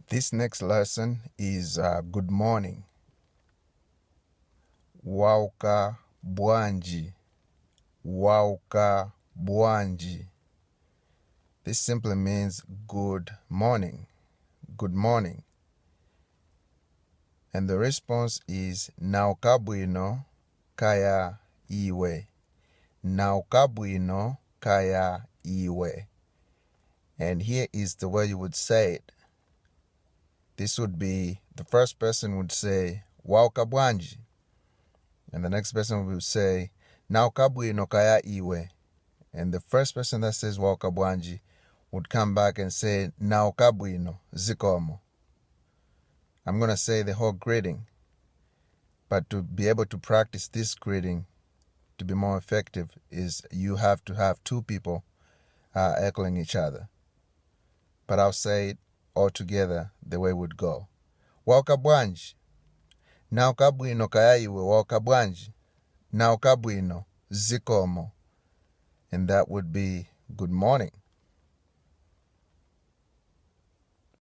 This next lesson is good morning. Wauka bwanji. Wauka bwanji. This simply means good morning. Good morning. And the response is nauka bwino kaya iwe. Nauka bwino kaya iwe. And here is the way you would say it. This would be, the first person would say, wauka bwanji. And the next person would say, nauka bwino kaya iwe. And the first person that says wauka bwanji would come back and say, nauka bwino zikomo. I'm going to say the whole greeting. But to be able to practice this greeting to be more effective is you have to have two people echoing each other. But I'll say it all together the way it would go. Wauka bwanji. Nauka bwino kaya iwe wauka bwanji. Nauka bwino zikomo. And that would be good morning.